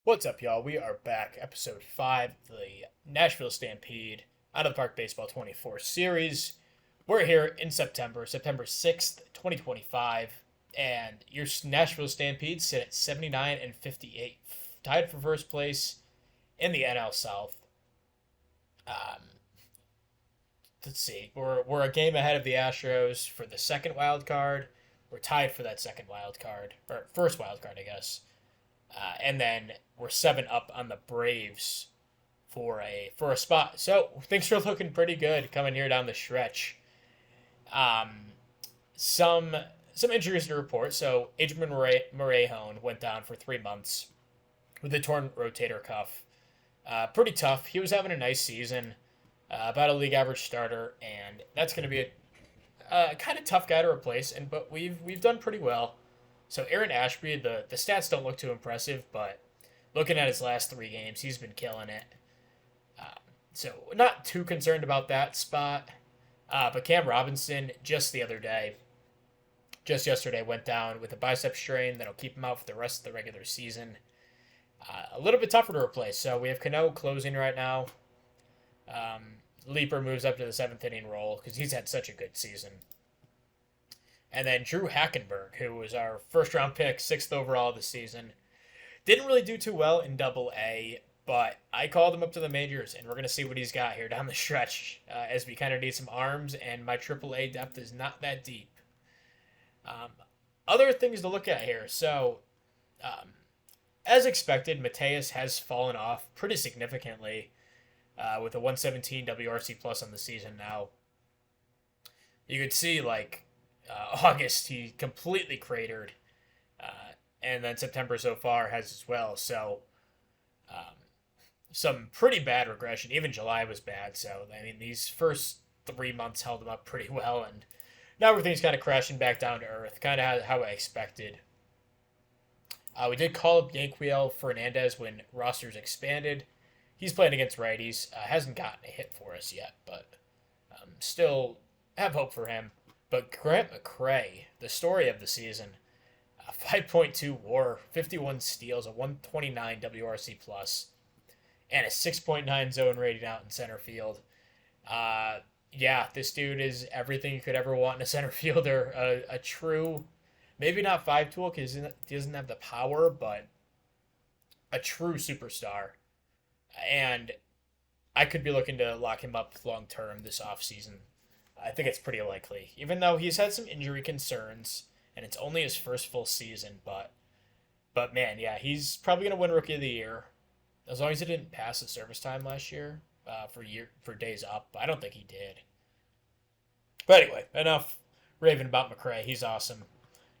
What's up, y'all? We are back, episode 5 of the Nashville Stampede Out of the Park Baseball 24 series. We're here in September 6th, 2025, and your Nashville Stampede sit at 79 and 58, tied for first place in the NL South. Um, let's see, we're a game ahead of the Astros for the second wild card. We're tied for that second wild card, or first wild card, I guess. And then we're 7 up on the Braves for a spot. So things are looking pretty good coming here down the stretch. Um, some some injuries to report. So Adrian Morejón went down for 3 months with a torn rotator cuff. Pretty tough. He was having a nice season, about a league average starter, and that's going to be a kind of tough guy to replace. But we've done pretty well. So Aaron Ashby, the stats don't look too impressive, but looking at his last 3 games, he's been killing it. So not too concerned about that spot. But Cam Robinson, just yesterday, went down with a bicep strain that'll keep him out for the rest of the regular season. A little bit tougher to replace. So we have Cano closing right now. Leaper moves up to the 7th inning role because he's had such a good season. And then Drew Hackenberg, who was our first round pick, 6th overall this season, didn't really do too well in Double A, but I called him up to the majors, and we're going to see what he's got here down the stretch, as we kind of need some arms, and my Triple A depth is not that deep. Other things to look at here. So, as expected, Mateus has fallen off pretty significantly with a 117 WRC plus on the season now. You could see, August, he completely cratered. And then September so far has as well. So, some pretty bad regression. Even July was bad. So, I mean, these first 3 months held him up pretty well. And now everything's kind of crashing back down to earth. Kind of how I expected. We did call up Yanquiel Fernandez when rosters expanded. He's playing against righties. Hasn't gotten a hit for us yet. But still have hope for him. But Grant McCray, the story of the season, 5.2 WAR, 51 steals, a 129 WRC plus, and a 6.9 zone rating out in center field. Yeah, this dude is everything you could ever want in a center fielder. A true, maybe not 5-tool because he doesn't have the power, but a true superstar. And I could be looking to lock him up long term this offseason. I think it's pretty likely, even though he's had some injury concerns, and it's only his first full season. But man, yeah, he's probably gonna win Rookie of the Year, as long as he didn't pass the service time last year for days up. I don't think he did. But anyway, enough raving about McCray. He's awesome.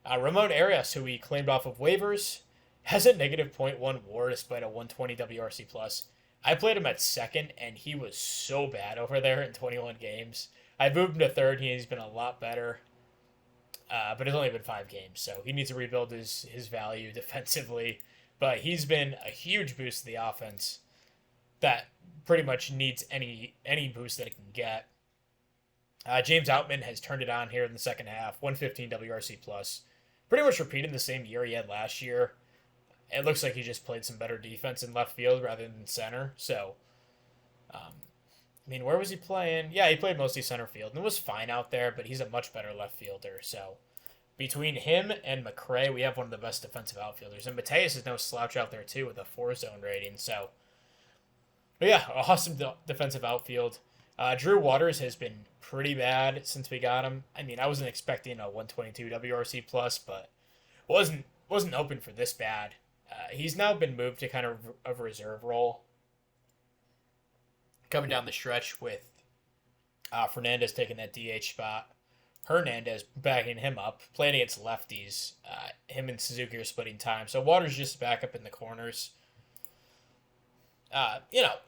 Ramon Arias, who we claimed off of waivers, has a negative .1 WAR despite a 120 WRC plus. I played him at second, and he was so bad over there in 21 games. I moved him to third. He's been a lot better, but it's only been 5 games, so he needs to rebuild his value defensively. But he's been a huge boost to the offense that pretty much needs any boost that it can get. James Outman has turned it on here in the second half, 115 WRC plus, pretty much repeating the same year he had last year. It looks like he just played some better defense in left field rather than center. So, I mean, where was he playing? Yeah, he played mostly center field, and it was fine out there, but he's a much better left fielder. So, between him and McCray, we have one of the best defensive outfielders. And Mateus is no slouch out there, too, with a 4-zone rating. So, but yeah, awesome defensive outfield. Drew Waters has been pretty bad since we got him. I mean, I wasn't expecting a 122 WRC plus, but wasn't hoping for this bad. He's now been moved to kind of a reserve role, coming down the stretch with Fernandez taking that DH spot. Hernandez backing him up, playing against lefties. Him and Suzuki are splitting time. So Waters just back up in the corners.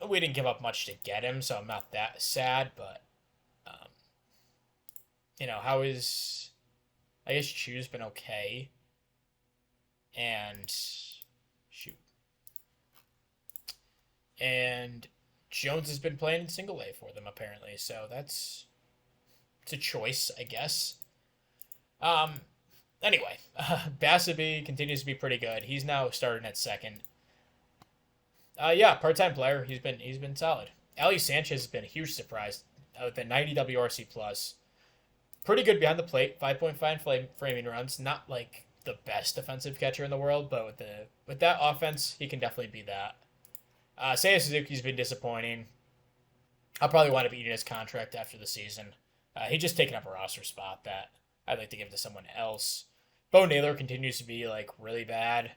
We didn't give up much to get him, so I'm not that sad. But, how is... I guess Chu's been okay. And... Shoot. And Jones has been playing in single A for them, apparently. So it's a choice, I guess. Anyway, Basabe continues to be pretty good. He's now starting at second. Yeah, part-time player. He's been solid. Ali Sanchez has been a huge surprise with the 90 WRC plus. Pretty good behind the plate. 5.5 framing runs. Not like the best defensive catcher in the world, but with that offense, he can definitely be that. Seiya Suzuki's been disappointing. I'll probably wind up eating his contract after the season. He just taken up a roster spot that I'd like to give to someone else. Bo Naylor continues to be like really bad.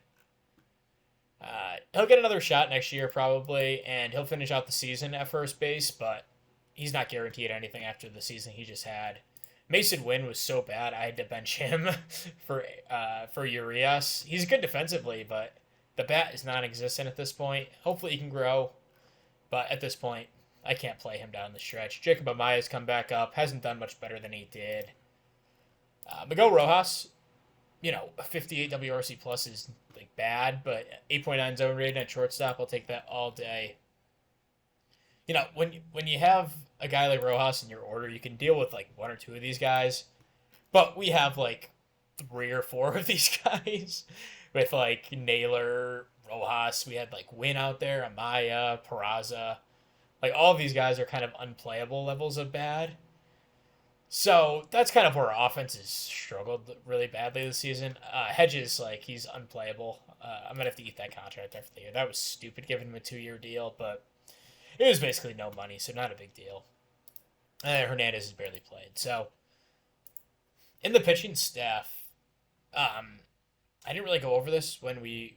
He'll get another shot next year probably, and he'll finish out the season at first base, but he's not guaranteed anything after the season he just had. Mason Wynn was so bad I had to bench him for Urias. He's good defensively, but the bat is non-existent at this point. Hopefully he can grow, but at this point I can't play him down the stretch. Jacob Amaya's come back up, hasn't done much better than he did. Miguel Rojas, a 58 WRC plus is like bad, but 8.9 zone rating at shortstop, I'll take that all day. When you have a guy like Rojas in your order, you can deal with like one or two of these guys, but we have like three or four of these guys with like Naylor, Rojas. We had like Win out there, Amaya, Peraza. Like all of these guys are kind of unplayable levels of bad. So that's kind of where our offense has struggled really badly this season. Hedges, like he's unplayable. I'm gonna have to eat that contract after the year. That was stupid giving him a 2-year deal, but it was basically no money, so not a big deal. And Hernandez has barely played. So in the pitching staff, I didn't really go over this when we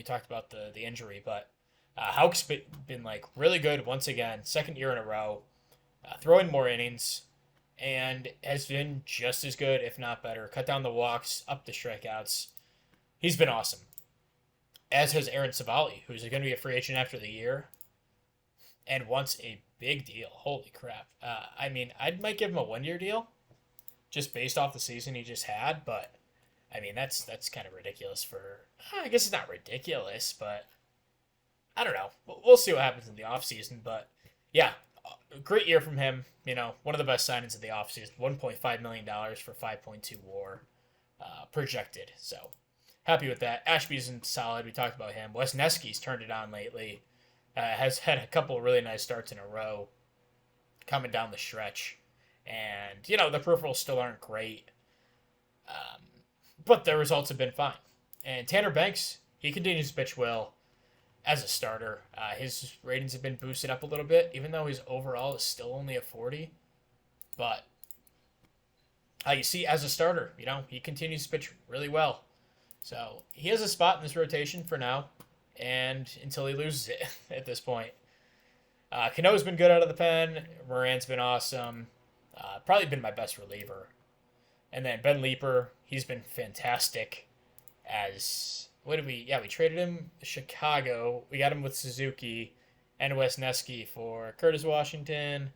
talked about the injury, but Hauk's been like really good once again, second year in a row, throwing more innings, and has been just as good, if not better. Cut down the walks, up the strikeouts. He's been awesome. As has Aaron Savali, who's going to be a free agent after the year and wants a big deal. Holy crap. I mean, I might give him a 1-year deal just based off the season he just had, but I mean, that's kind of ridiculous for... I guess it's not ridiculous, but I don't know. We'll see what happens in the offseason, but yeah, great year from him. One of the best signings of the offseason. $1.5 million for 5.2 WAR projected. So happy with that. Ashby's in solid. We talked about him. Wesneski's turned it on lately. Has had a couple of really nice starts in a row coming down the stretch. And, the peripherals still aren't great. But the results have been fine. And Tanner Banks, he continues to pitch well as a starter. His ratings have been boosted up a little bit, even though his overall is still only a 40. But you see, as a starter, he continues to pitch really well. So he has a spot in this rotation for now, and until he loses it at this point. Cano's been good out of the pen. Moran's been awesome. Probably been my best reliever. And then Ben Leeper, he's been fantastic as... we traded him to Chicago. We got him with Suzuki and Wesneski for Curtis Washington,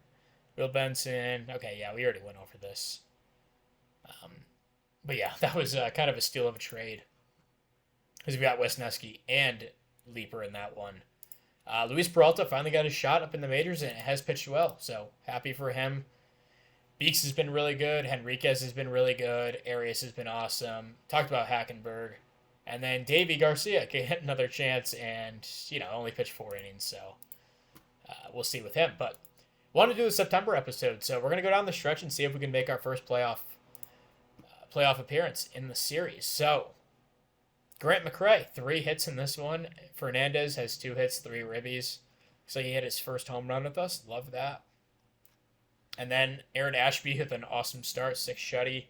Will Benson. Okay, yeah, we already went over this. But yeah, that was kind of a steal of a trade. Because we got Wesneski and Leeper in that one. Luis Peralta finally got his shot up in the majors and has pitched well. So happy for him. Beeks has been really good. Henriquez has been really good. Arias has been awesome. Talked about Hackenberg. And then Davey Garcia get another chance and, only pitched 4 innings. So we'll see with him. But want to do the September episode. So we're going to go down the stretch and see if we can make our first playoff appearance in the series. So Grant McCray, 3 hits in this one. Fernandez has 2 hits, 3 ribbies. So he hit his first home run with us. Love that. And then Aaron Ashby with an awesome start, 6 shutty.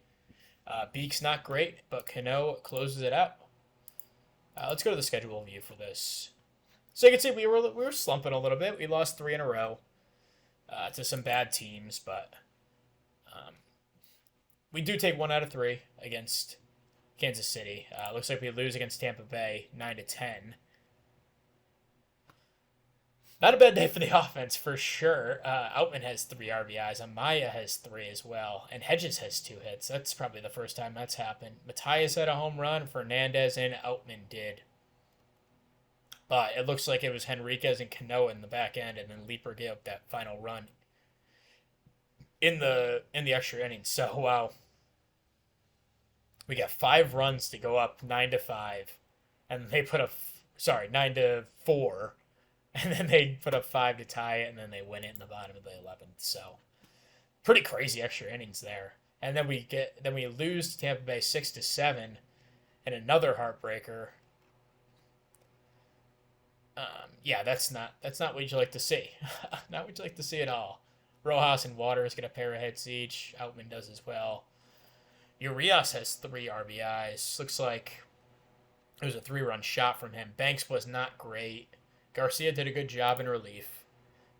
Beek's not great, but Cano closes it out. Let's go to the schedule view for this. So you can see we were slumping a little bit. We lost 3 in a row to some bad teams, but we do take 1 out of 3 against Kansas City. Looks like we lose against Tampa Bay 9-10. Not a bad day for the offense, for sure. Outman has 3 RBIs. Amaya has 3 as well. And Hedges has 2 hits. That's probably the first time that's happened. Matias had a home run. Fernandez and Outman did. But it looks like it was Henriquez and Cano in the back end, and then Leeper gave up that final run in the extra innings. So, wow. We got 5 runs to go up 9-5. And they put 9-4. and then they put up 5 to tie it, and then they win it in the bottom of the 11th. So pretty crazy extra innings there. And then we lose to Tampa Bay 6-7, and another heartbreaker. Yeah, that's not what you like to see. Not what you like to see at all. Rojas and Waters get a pair of hits each. Outman does as well. Urias has 3 RBIs. Looks like it was a 3-run shot from him. Banks was not great. Garcia did a good job in relief.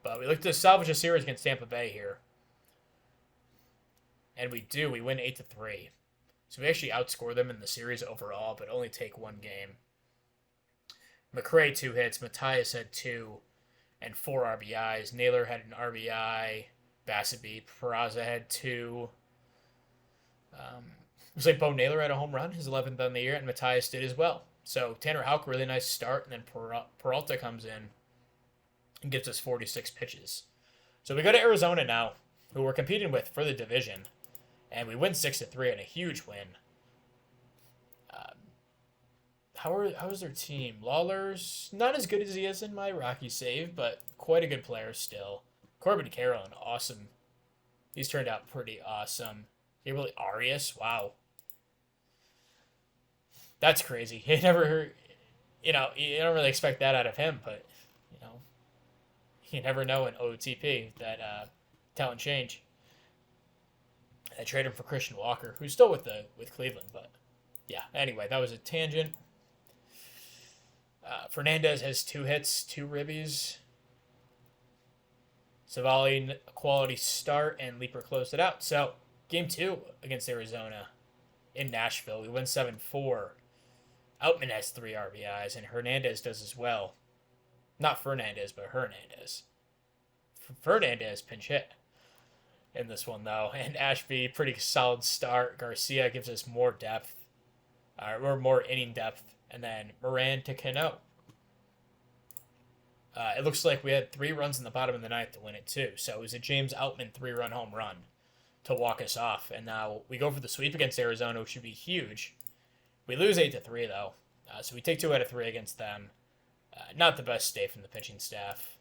But we look to salvage a series against Tampa Bay here. And we do. We win 8-3. So we actually outscore them in the series overall, but only take 1 game. McRae 2 hits. Matthias had 2 and 4 RBIs. Naylor had an RBI. Bassett beat. Peraza had 2. It was like Bo Naylor had a home run, his 11th on the year, and Matthias did as well. So Tanner Houck, really nice start, and then Peralta comes in and gives us 46 pitches. So we go to Arizona now, who we're competing with for the division, and we win 6-3 in a huge win. How is their team? Lawler's not as good as he is in my Rocky save, but quite a good player still. Corbin Carroll, awesome. He's turned out pretty awesome. Gabriel Arias, wow. That's crazy. You don't really expect that out of him, but, you never know in OOTP that talent change. I traded him for Christian Walker, who's still with Cleveland, but yeah. Anyway, that was a tangent. Fernandez has 2 hits, 2 ribbies. Savali, a quality start, and Leaper closed it out. So, game 2 against Arizona in Nashville. We win 7-4. Outman has 3 RBIs, and Hernandez does as well. Not Fernandez, but Hernandez. Fernandez pinch hit in this one, though. And Ashby, pretty solid start. Garcia gives us more depth, or more inning depth. And then Moran to Cano. It looks like we had 3 runs in the bottom of the 9th to win it, too. So it was a James Outman 3-run home run to walk us off. And now we go for the sweep against Arizona, which should be huge. We lose 8-3, though. So we take 2 out of 3 against them. Not the best day from the pitching staff.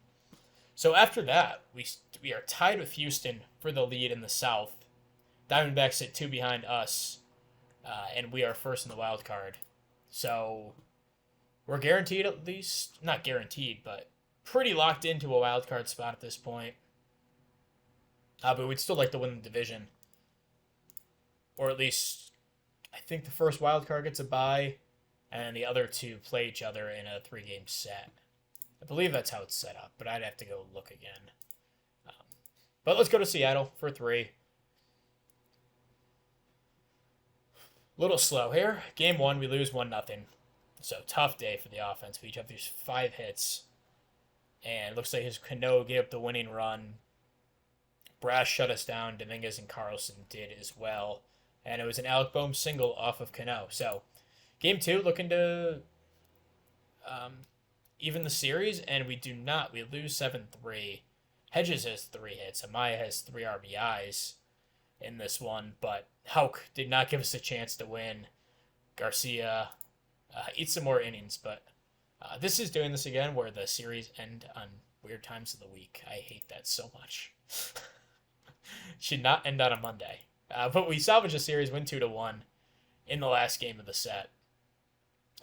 So after that, we are tied with Houston for the lead in the South. Diamondbacks sit 2 behind us, and we are first in the wild card. So we're guaranteed, at least, not guaranteed, but pretty locked into a wild card spot at this point. But we'd still like to win the division. Or at least, I think the first wild card gets a bye, and the other 2 play each other in a 3-game set. I believe that's how it's set up, but I'd have to go look again. But let's go to Seattle for 3. A little slow here. Game 1, we lose 1-0. So tough day for the offense. We each have these 5 hits. And it looks like his Cano gave up the winning run. Brash shut us down. Dominguez and Carlson did as well. And it was an Alec Boehm single off of Cano. So game 2, looking to even the series. And we do not. We lose 7-3. Hedges has 3 hits. Amaya has 3 RBIs in this one, but Houck did not give us a chance to win. Garcia eats some more innings, but this is doing this again where the series end on weird times of the week. I hate that so much. Should not end on a Monday. But we salvage the series, win 2-1 in the last game of the set.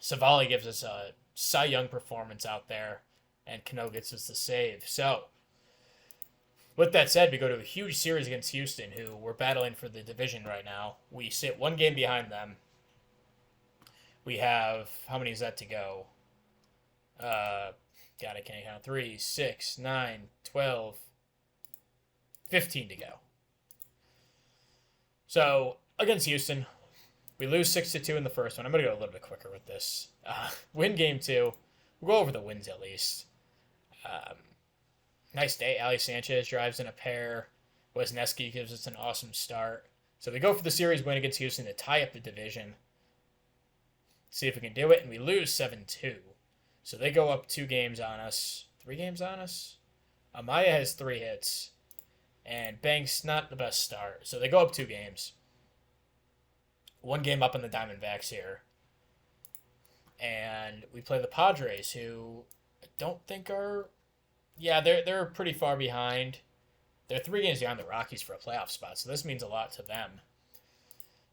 Savali gives us a Cy Young performance out there, and Cano gets us the save. So, with that said, we go to a huge series against Houston, who we're battling for the division right now. We sit 1 game behind them. We have, how many is that to go? I can't count. 3, 6, 9, 12, 15 to go. So, against Houston, we lose 6-2 in the first one. I'm going to go a little bit quicker with this. Win game 2. We'll go over the wins at least. Nice day. Ali Sanchez drives in a pair. Wesneski gives us an awesome start. So we go for the series win against Houston to tie up the division. See if we can do it. And we lose 7-2. So they go up 2 games on us. 3 games on us? Amaya has 3 hits. And Banks, not the best start. So they go up 2 games. 1 game up on the Diamondbacks here. And we play the Padres, who I don't think are Yeah, they're pretty far behind. They're 3 games behind the Rockies for a playoff spot, so this means a lot to them.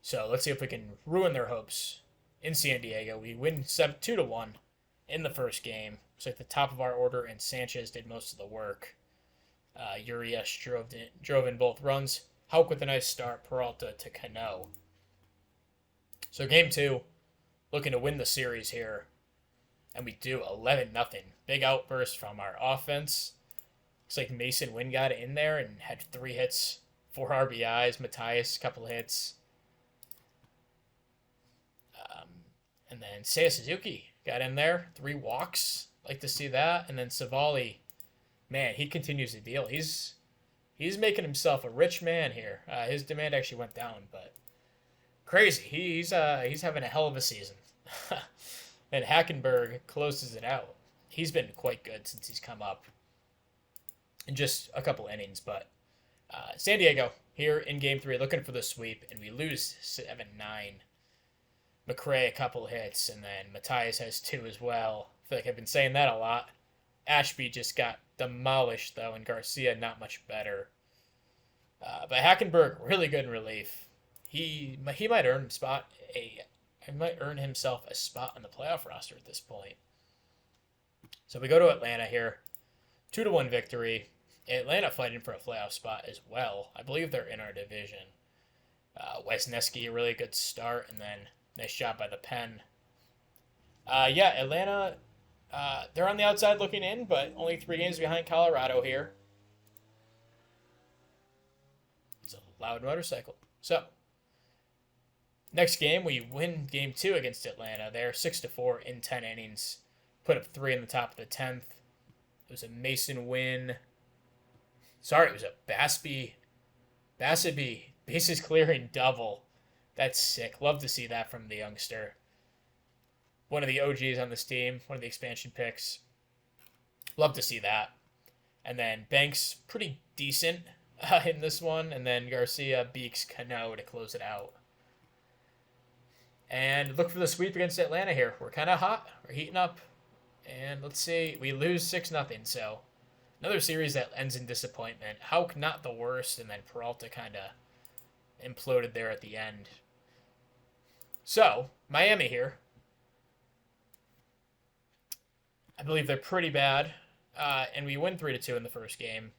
So let's see if we can ruin their hopes in San Diego. We win 2-1 in the first game. So at the top of our order, and Sanchez did most of the work. Urias drove in both runs. Houck with a nice start. Peralta to Cano. So game 2, looking to win the series here. And we do 11-0. Big outburst from our offense. Looks like Mason Wynn got it in there and had 3 hits, 4 RBIs. Matthias, a couple hits. And then Seiya Suzuki got in there, 3 walks. Like to see that. And then Savali, man, he continues to deal. He's making himself a rich man here. His demand actually went down, but crazy. He's having a hell of a season. And Hackenberg closes it out. He's been quite good since he's come up in just a couple innings. But San Diego here in Game 3 looking for the sweep, and we lose 7-9. McRae a couple hits, and then Matthias has 2 as well. I feel like I've been saying that a lot. Ashby just got demolished, though, and Garcia not much better. But Hackenberg, really good in relief. He might earn himself a spot on the playoff roster at this point. So we go to Atlanta here. 2-1 victory. Atlanta fighting for a playoff spot as well. I believe they're in our division. Wesneski, a really good start, and then nice job by the pen. Atlanta, they're on the outside looking in, but only 3 games behind Colorado here. It's a loud motorcycle. So, next game, we win Game 2 against Atlanta. They're 6-4 in 10 innings. Put up 3 in the top of the 10th. It was a Mason Wynn. Sorry, it was a Basabe bases clearing double. That's sick. Love to see that from the youngster. One of the OGs on this team, one of the expansion picks. Love to see that. And then Banks, pretty decent in this one. And then Garcia beaks Cano to close it out. And look for the sweep against Atlanta here. We're kind of hot. We're heating up. And let's see. We lose 6-0. So another series that ends in disappointment. Houck not the worst. And then Peralta kind of imploded there at the end. So, Miami here. I believe they're pretty bad. And we win 3-2 in the first game.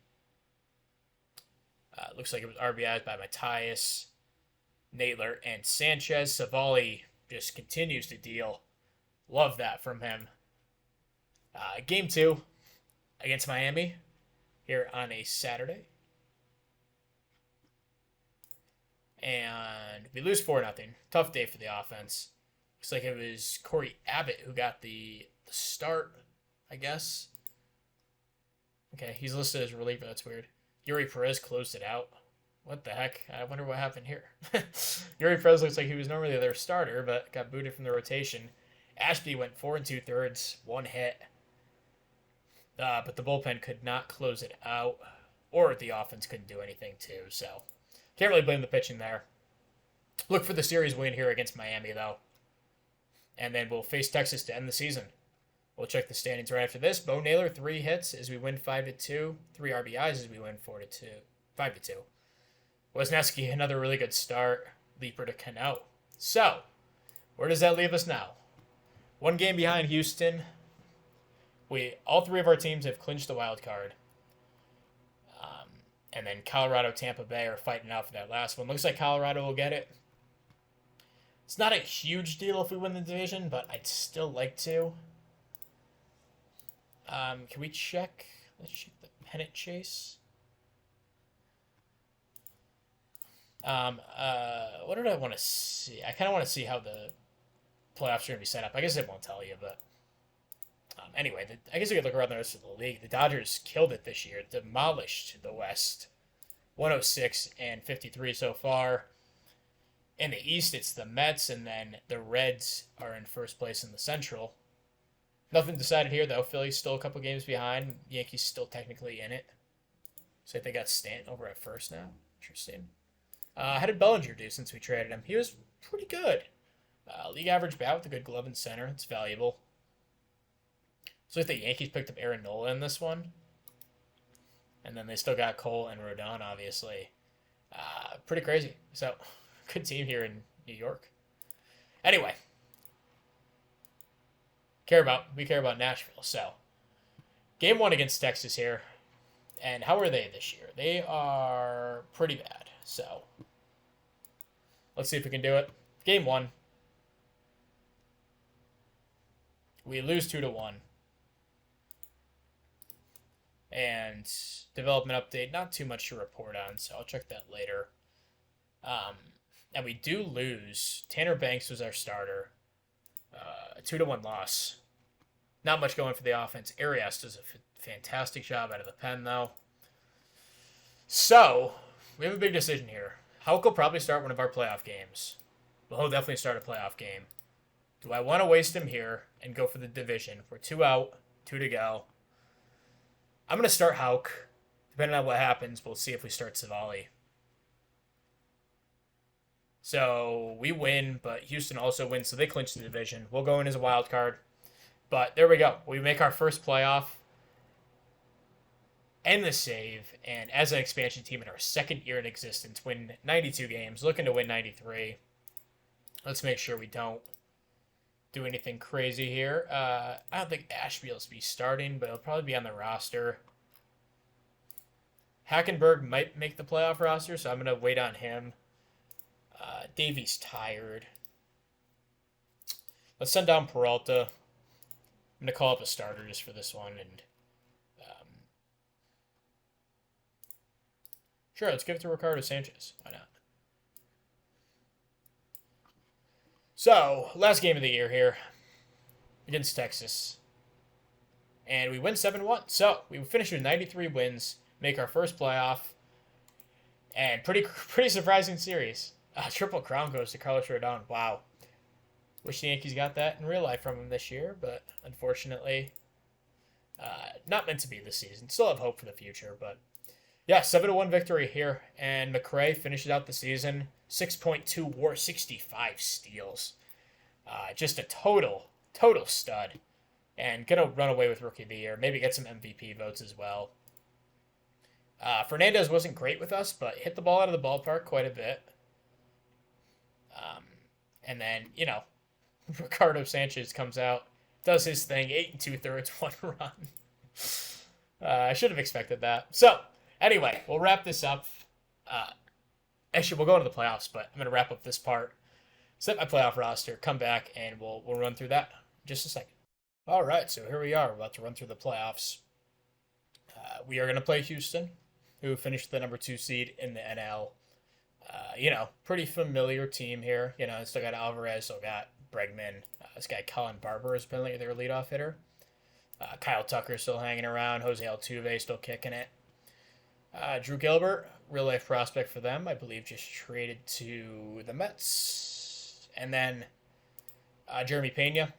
Looks like it was RBIs by Matthias, Naylor, and Sanchez. Savali just continues to deal. Love that from him. Game 2 against Miami here on a Saturday. And we lose 4-0. Tough day for the offense. Looks like it was Corey Abbott who got the start, I guess. Okay, he's listed as reliever. That's weird. Yuri Perez closed it out. What the heck? I wonder what happened here. Yuri Perez looks like he was normally their starter, but got booted from the rotation. Ashby went 4 2/3, 1 hit. But the bullpen could not close it out, or the offense couldn't do anything too. So can't really blame the pitching there. Look for the series win here against Miami, though. And then we'll face Texas to end the season. We'll check the standings right after this. Bo Naylor, 3 hits as we win 5-2. 3 RBIs as we win 5-2. Wesneski, another really good start. Leaper to Cano. So, where does that leave us now? 1 game behind Houston. All 3 of our teams have clinched the wild card. And then Colorado, Tampa Bay are fighting out for that last one. Looks like Colorado will get it. It's not a huge deal if we win the division, but I'd still like to. Can we check? Let's check the pennant chase. What did I want to see? I kind of want to see how the playoffs are going to be set up. I guess it won't tell you, but anyway, I guess we could look around the rest of the league. The Dodgers killed it this year, demolished the West, 106-53 so far. In the East, it's the Mets, and then the Reds are in first place in the Central. Nothing decided here, though. Philly's still a couple games behind. Yankees still technically in it. So they got Stanton over at first now. Interesting. How did Bellinger do since we traded him? He was pretty good. League average bat with a good glove in center. It's valuable. So I think the Yankees picked up Aaron Nola in this one. And then they still got Cole and Rodon, obviously. Pretty crazy. So, good team here in New York. Anyway, we care about Nashville. So, game 1 against Texas here. And how are they this year? They are pretty bad. So, let's see if we can do it. Game 1. We lose 2-1. And development update, not too much to report on, so I'll check that later. And we do lose. Tanner Banks was our starter. A 2-1 loss. Not much going for the offense. Arias does a fantastic job out of the pen, though. So, we have a big decision here. Houck will probably start one of our playoff games. Well, he'll definitely start a playoff game. Do I want to waste him here and go for the division? We're 2 out, 2 to go. I'm going to start Houck. Depending on what happens, we'll see if we start Savali. So we win, but Houston also wins, so they clinch the division. We'll go in as a wild card. But there we go. We make our first playoff. End the save, and as an expansion team in our second year in existence, win 92 games, looking to win 93. Let's make sure we don't do anything crazy here. I don't think Ashby will be starting, but he'll probably be on the roster. Hackenberg might make the playoff roster, so I'm going to wait on him. Davey's tired. Let's send down Peralta. I'm going to call up a starter just for this one. And sure, let's give it to Ricardo Sanchez. Why not? So, last game of the year here against Texas. And we win 7-1. So, we finished with 93 wins, make our first playoff, and pretty surprising series. Triple crown goes to Carlos Rodon. Wow. Wish the Yankees got that in real life from him this year, but unfortunately, not meant to be this season. Still have hope for the future, but yeah, 7-1 victory here. And McRae finishes out the season. 6.2 WAR, 65 steals. Just a total stud. And going to run away with Rookie of the Year. Maybe get some MVP votes as well. Fernandez wasn't great with us, but hit the ball out of the ballpark quite a bit. And then, Ricardo Sanchez comes out, does his thing, 8 2/3, 1 run. I should have expected that. So, anyway, we'll wrap this up. Actually, we'll go into the playoffs, but I'm going to wrap up this part, set my playoff roster, come back, and we'll run through that in just a second. All right, so here we are. We're about to run through the playoffs. We are going to play Houston, who finished the number 2 seed in the NL. Pretty familiar team here. Still got Alvarez, still got Bregman. This guy, Colin Barber, is apparently their leadoff hitter. Kyle Tucker still hanging around. Jose Altuve still kicking it. Drew Gilbert, real life prospect for them, I believe, just traded to the Mets. And then Jeremy Pena.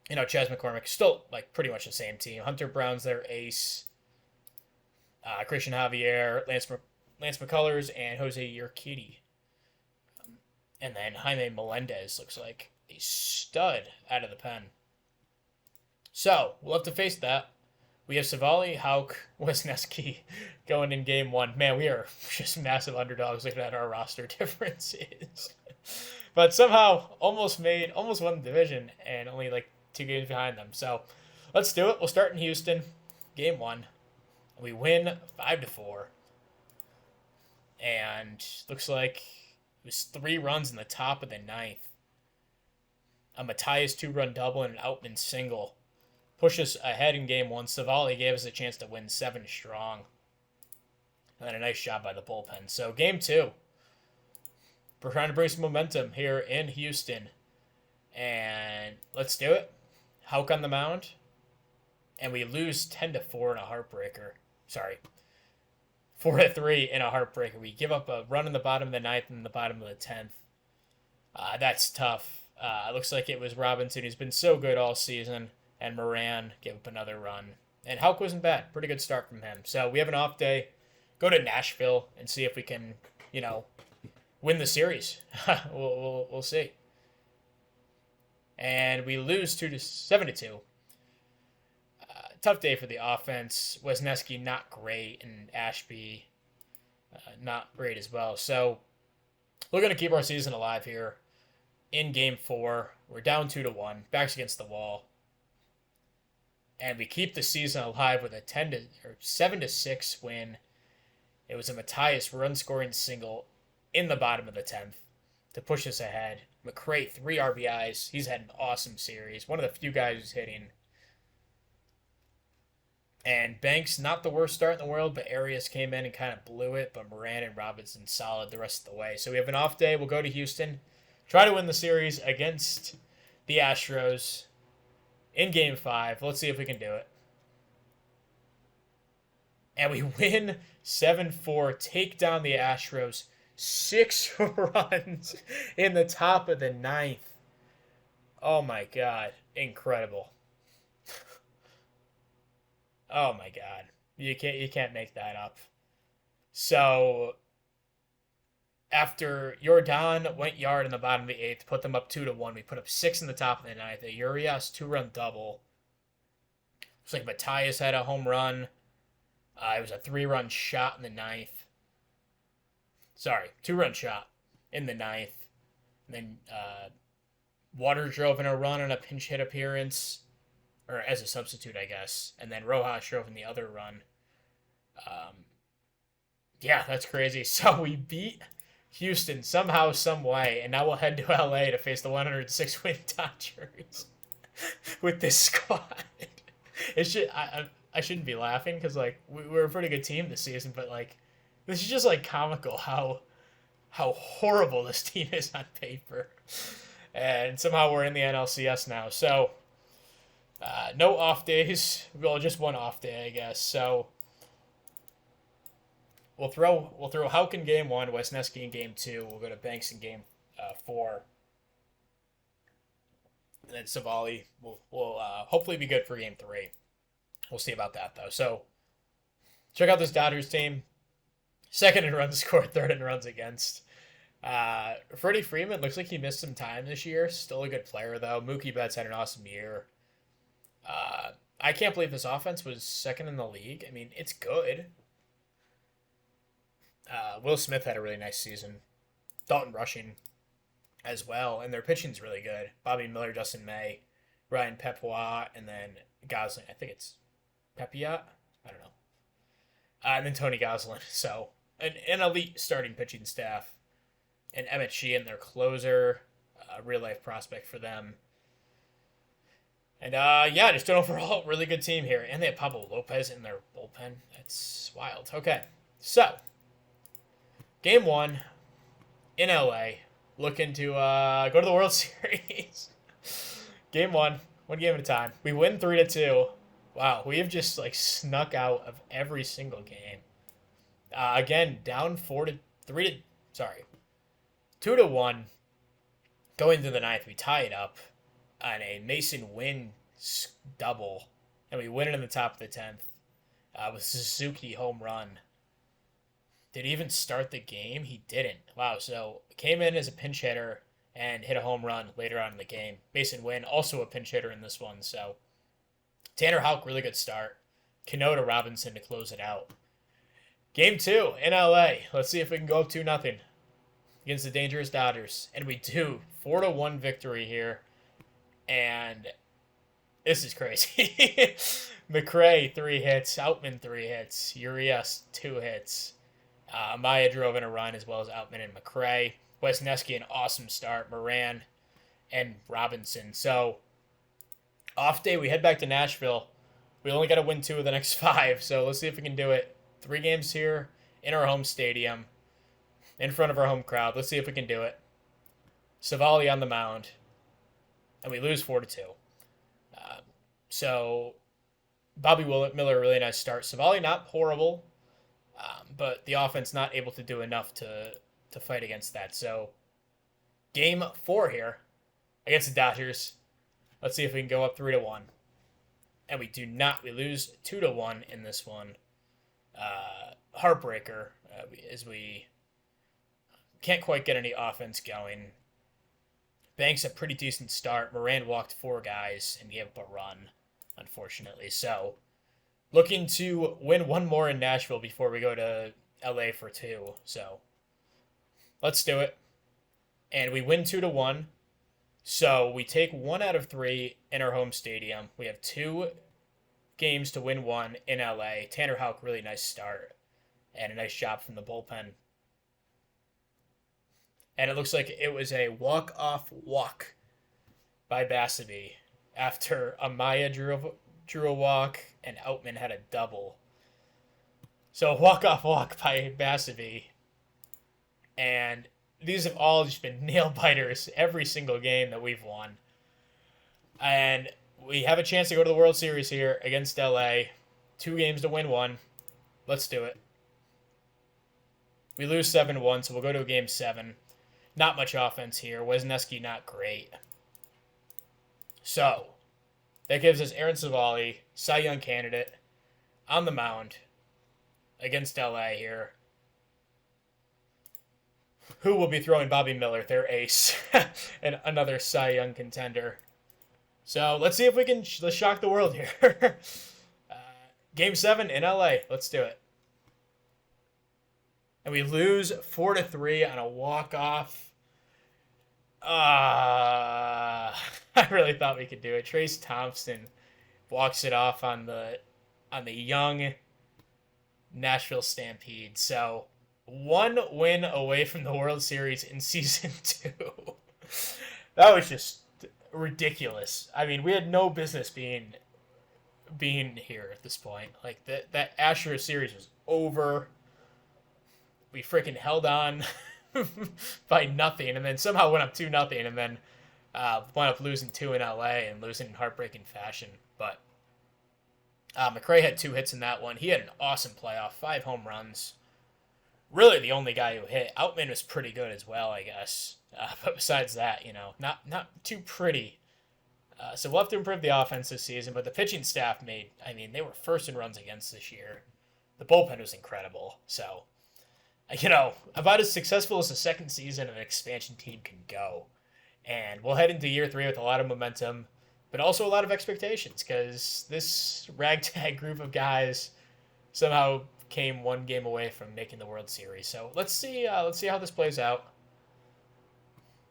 Chas McCormick, still pretty much the same team. Hunter Brown's their ace. Christian Javier, Lance McCullers, and Jose Urquidy. And then Jaime Melendez looks like a stud out of the pen. So, we'll have to face that. We have Savali, Houck, Wisniewski going in game 1. Man, we are just massive underdogs looking at our roster differences. But somehow almost won the division and only 2 games behind them. So, let's do it. We'll start in Houston, game 1. We win 5-4. And looks like it was 3 runs in the top of the 9th. A Matthias 2-run double and an Outman single. Push us ahead in game 1. Savali gave us a chance to win 7 strong. And then a nice job by the bullpen. So game 2. We're trying to bring some momentum here in Houston. And let's do it. Houck on the mound. And we lose 10-4 in a heartbreaker. Sorry. 4-3 in a heartbreaker. We give up a run in the bottom of the 9th and the bottom of the 10th. That's tough. Looks like it was Robinson, who's been so good all season, and Moran gave up another run. And Houck wasn't bad. Pretty good start from him. So we have an off day. Go to Nashville and see if we can, win the series. We'll see. And we lose 7-2. tough day for the offense. Wisniewski not great, and Ashby not great as well. So we're going to keep our season alive here in Game 4. We're down 2-1, backs against the wall. And we keep the season alive with a 7-6 win. It was a Matthias run-scoring single in the bottom of the 10th to push us ahead. McRae, 3 RBIs. He's had an awesome series. One of the few guys who's hitting. And Banks, not the worst start in the world, but Arias came in and kind of blew it. But Moran and Robinson solid the rest of the way. So we have an off day. We'll go to Houston. Try to win the series against the Astros in Game 5. Let's see if we can do it. And we win 7-4, take down the Astros. 6 runs in the top of the 9th. Oh my God. Incredible. Oh my God. You can't make that up. So after Jordan went yard in the bottom of the 8th, put them up 2-1. We put up 6 in the top of the 9th. A Urias 2-run double. Looks like Matthias had a home run. It was a 3-run shot in the 9th. Sorry, 2-run shot in the 9th. And then Water drove in a run on a pinch hit appearance. Or as a substitute, I guess. And then Rojas drove in the other run. Yeah, that's crazy. So we beat Houston somehow, some way, and now we'll head to LA to face the 106-win Dodgers with this squad. I shouldn't be laughing because like we're a pretty good team this season, but like this is just like comical how horrible this team is on paper, and somehow we're in the NLCS now. So no off days. Well, just one off day, I guess. So we'll throw Houck in Game 1, Wisniewski in Game 2. We'll go to Banks in Game 4. And then Savali will hopefully be good for Game 3. We'll see about that, though. So check out this Dodgers team. Second in runs scored, third in runs against. Freddie Freeman looks like he missed some time this year. Still a good player, though. Mookie Betts had an awesome year. I can't believe this offense was second in the league. I mean, it's good. Will Smith had a really nice season. Dalton rushing as well. And their pitching's really good. Bobby Miller, Dustin May, Ryan Pepiot, and then Gosling. I think it's Pepiot? I don't know. And then Tony Gosling. So, an elite starting pitching staff. And Emmett Sheehan, their closer. Real-life prospect for them. And, yeah, just an overall really good team here. And they have Pablo Lopez in their bullpen. That's wild. Okay, so Game 1 in LA. Looking to go to the World Series. Game 1 game at a time. We win 3-2. Wow, we have just like snuck out of every single game. Again, down 2-1. Going to the 9th, we tie it up on a Mason Wynn double, and we win it in the top of the 10th with Suzuki home run. Did he even start the game? He didn't. Wow, so came in as a pinch hitter and hit a home run later on in the game. Mason Wynn, also a pinch hitter in this one, so Tanner Houck, really good start. Cano to Robinson to close it out. Game 2 in LA. Let's see if we can go up 2-0 against the dangerous Dodgers. And we do. 4-1 victory here. And this is crazy. McRae, 3 hits. Outman, 3 hits. Urias, 2 hits. Amaya drove in a run as well as Outman and McRae. Wisniewski, an awesome start. Moran and Robinson. So, off day, we head back to Nashville. We only got to win 2 of the next 5. So, let's see if we can do it. 3 games here in our home stadium. In front of our home crowd. Let's see if we can do it. Savali on the mound. And we lose 4-2. So, Bobby Miller, really nice start. Savali, not horrible. But the offense not able to do enough to fight against that. So, Game 4 here against the Dodgers. Let's see if we can go up 3-1. And we do not. We lose 2-1 in this one. Heartbreaker, as we can't quite get any offense going. Banks a pretty decent start. Moran walked 4 guys and gave up a run, unfortunately. So, Looking to win one more in Nashville before we go to LA for two. So let's do it. And we win 2-1. So we take 1 out of 3 in our home stadium. We have 2 games to win 1 in LA. Tanner Houck, really nice start. And a nice job from the bullpen. And it looks like it was a walk-off walk by Basabe after Amaya drew a walk and Outman had a double. So a walk-off walk by Basabe. And these have all just been nail-biters every single game that we've won. And we have a chance to go to the World Series here against LA. 2 games to win 1. Let's do it. We lose 7-1, so we'll go to a game 7. Not much offense here. Wisniewski not great. So, that gives us Aaron Savali, Cy Young candidate, on the mound against LA here. Who will be throwing Bobby Miller, their ace, and another Cy Young contender. So, let's see if we can let's shock the world here. Game 7 in LA. Let's do it. And we lose 4-3 on a walk-off. I really thought we could do it. Trace Thompson walks it off on the young Nashville Stampede. So 1 win away from the World Series in season 2. That was just ridiculous. I mean, we had no business being here at this point. Like that Astros series was over. We freaking held on by nothing, and then somehow went up 2-0, and then wound up losing 2 in LA and losing in heartbreaking fashion. But McRae had 2 hits in that one. He had an awesome playoff, 5 home runs. Really the only guy who hit. Outman was pretty good as well, I guess. But besides that, not too pretty. So we'll have to improve the offense this season, but the pitching staff they were first in runs against this year. The bullpen was incredible. So, about as successful as the second season of an expansion team can go. And we'll head into year 3 with a lot of momentum, but also a lot of expectations, because this ragtag group of guys somehow came 1 game away from making the World Series. So let's see how this plays out.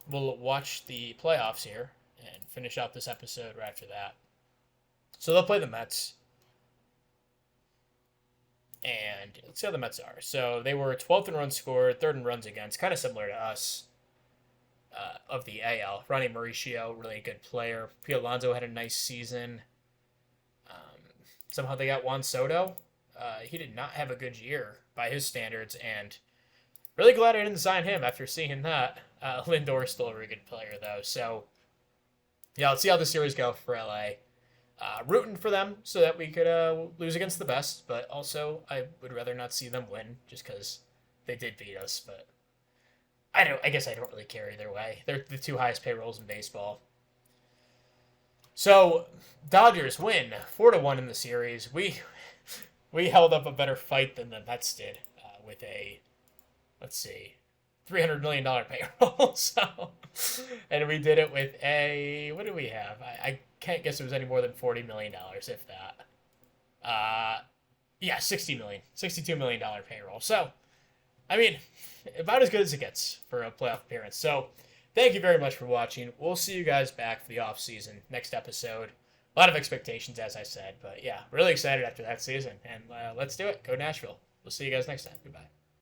We'll watch the playoffs here and finish out this episode right after that. So they'll play the Mets. And let's see how the Mets are. So they were 12th in runs scored, 3rd in runs against, kind of similar to us of the AL. Ronnie Mauricio, really a good player. Pete Alonso had a nice season. Somehow they got Juan Soto. He did not have a good year by his standards, and really glad I didn't sign him after seeing that. Lindor is still a really good player, though. So, yeah, let's see how the series go for LA. Rooting for them so that we could lose against the best, but also I would rather not see them win just because they did beat us. But I guess I don't really care either way. They're the 2 highest payrolls in baseball. So Dodgers win 4-1 in the series. We held up a better fight than the Mets did with a, let's see, $300 million payroll. And we did it with what do we have? I can't guess it was any more than $40 million, if that. Yeah, $60 million, $62 million payroll. So, about as good as it gets for a playoff appearance. So, thank you very much for watching. We'll see you guys back for the off season next episode. A lot of expectations, as I said, but yeah, really excited after that season. And let's do it. Go Nashville. We'll see you guys next time. Goodbye.